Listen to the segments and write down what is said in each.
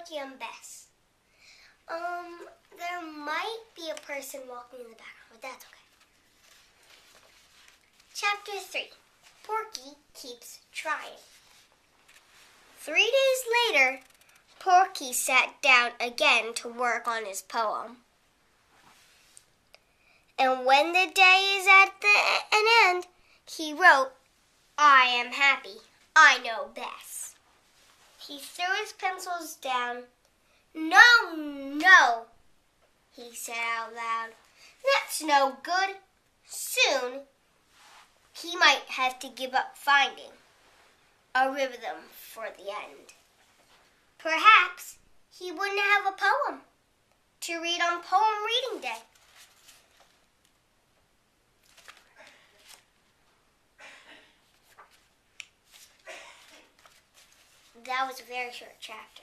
Porky and Bess. There might be a person walking in the background, but that's okay. Chapter 3. Porky keeps trying. 3 days later, Porky sat down again to work on his poem. And when the day is at an end, he wrote, "I am happy. I know best." He threw his pencils down. "No, no," he said out loud. "That's no good. Soon, he might have to give up finding a rhythm for the end. Perhaps he wouldn't have a poem to read on Poem Reading Day." That was a very short chapter.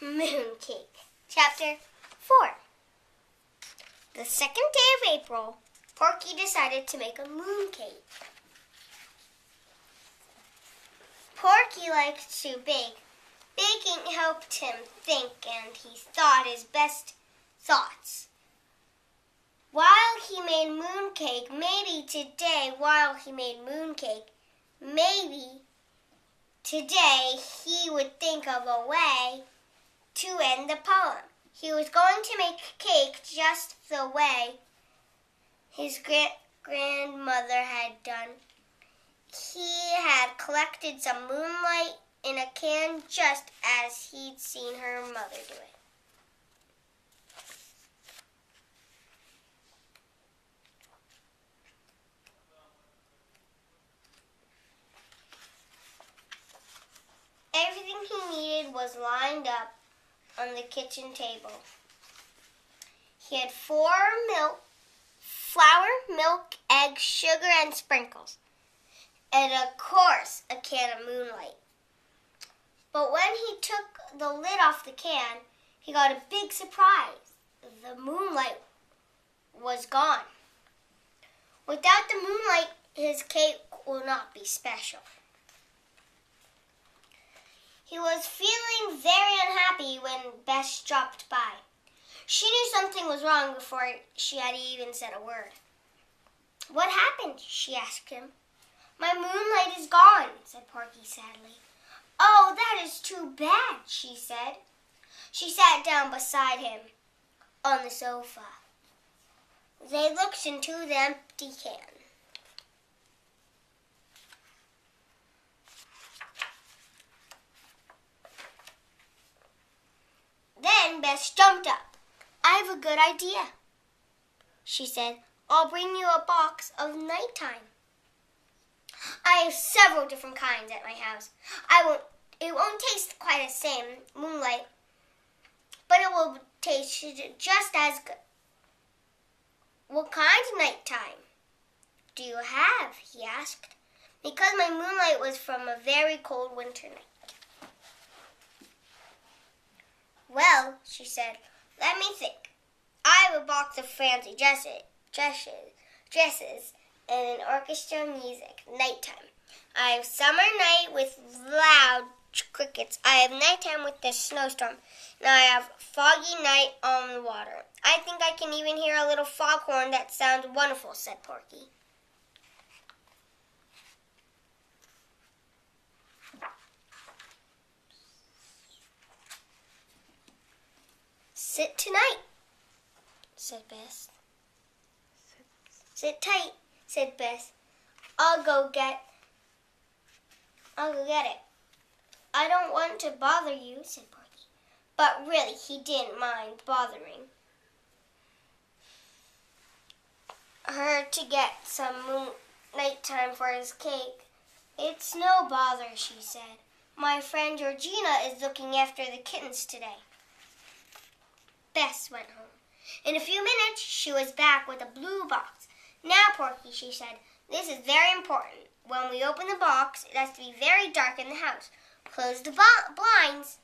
Mooncake. Chapter 4. The second day of April, Porky decided to make a mooncake. Porky liked to bake. Baking helped him think, and he thought his best thoughts. Maybe today he would think of a way to end the poem. He was going to make cake just the way his grandmother had done. He had collected some moonlight in a can just as he'd seen her mother do it. Everything he needed was lined up on the kitchen table. He had flour, milk, eggs, sugar, and sprinkles, and of course a can of moonlight. But when he took the lid off the can, he got a big surprise. The moonlight was gone. Without the moonlight, his cake will not be special. He was feeling very unhappy when Bess dropped by. She knew something was wrong before she had even said a word. "What happened?" she asked him. "My moonlight is gone," said Porky sadly. "Oh, that is too bad," she said. She sat down beside him on the sofa. They looked into the empty can. Then Bess jumped up. "I have a good idea," she said. "I'll bring you a box of nighttime. I have several different kinds at my house. It won't taste quite the same moonlight, but it will taste just as good." "What kind of nighttime do you have?" he asked. "Because my moonlight was from a very cold winter night." "Well," she said, "let me think. I have a box of fancy dresses and orchestra music, nighttime. I have summer night with loud crickets. I have nighttime with the snowstorm. And I have foggy night on the water. I think I can even hear a little foghorn that sounds wonderful," said Porky. "Sit tonight," said Bess. "Sit tight," said Bess. I'll go get it." "I don't want to bother you," said Porky. But really, he didn't mind bothering her to get some nighttime for his cake. "It's no bother," she said. "My friend Georgina is looking after the kittens today." Bess went home. In a few minutes, she was back with a blue box. "Now, Porky," she said, "this is very important. When we open the box, it has to be very dark in the house. Close the blinds."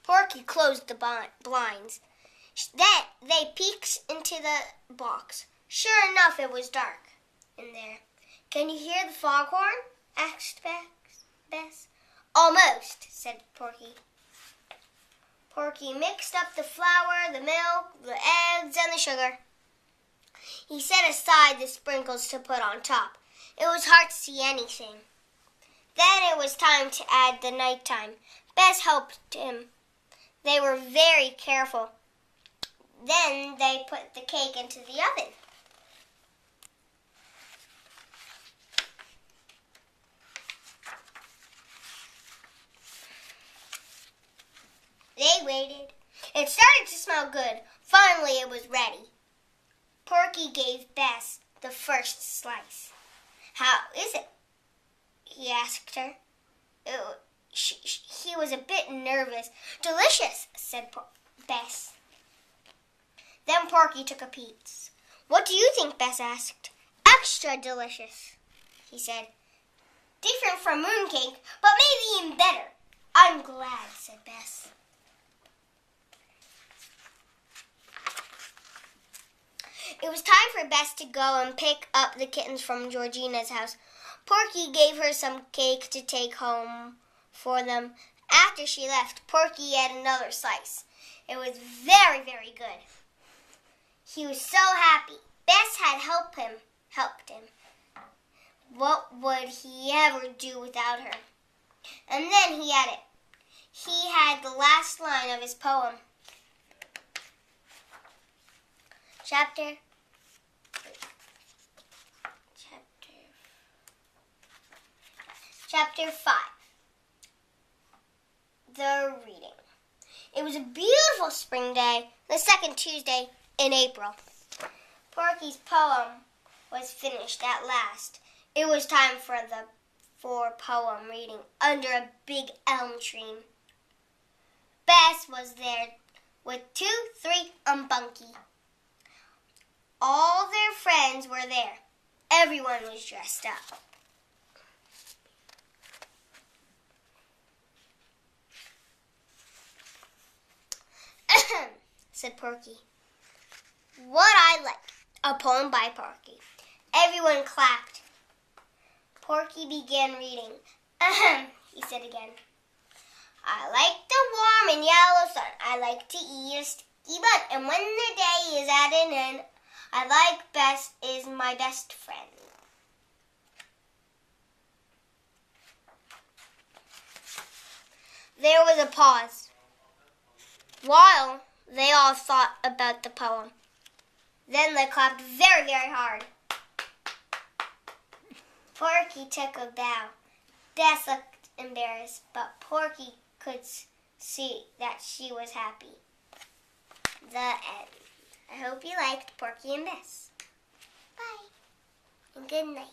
Porky closed the blinds. Then they peeked into the box. Sure enough, it was dark in there. Can you hear the foghorn? Asked Bess. Almost, said Porky. Porky mixed up the flour, the milk, the eggs, and the sugar. He set aside the sprinkles to put on top. It was hard to see anything. Then it was time to add the nighttime. Bess helped him. They were very careful. Then they put the cake into the oven. They waited. It started to smell good. Finally, it was ready. Porky gave Bess the first slice. How is it? He asked her. He was a bit nervous. Delicious, said Bess. Then Porky took a piece. What do you think? Bess asked. Extra delicious, he said. Different from mooncake, but maybe even better. I'm glad, said Bess. It was time for Bess to go and pick up the kittens from Georgina's house. Porky gave her some cake to take home for them. After she left, Porky ate another slice. It was very, very good. He was so happy. Bess had helped him. What would he ever do without her? And then he added, he had the last line of his poem. Chapter 5. The reading. It was a beautiful spring day, the second Tuesday in April. Porky's poem was finished at last. It was time for poem reading under a big elm tree. Bess was there with 2, 3, and Bunky. All their friends were there. Everyone was dressed up. Said Porky. What I Like, a poem by Porky. Everyone clapped. Porky began reading. He said again. I like the warm and yellow sun. I like to eat a sticky bun. And when the day is at an end, I like Bess is my best friend. There was a pause while they all thought about the poem. Then they clapped very, very hard. Porky took a bow. Bess looked embarrassed, but Porky could see that she was happy. The end. I hope you liked Porky and Bess. Bye, and good night.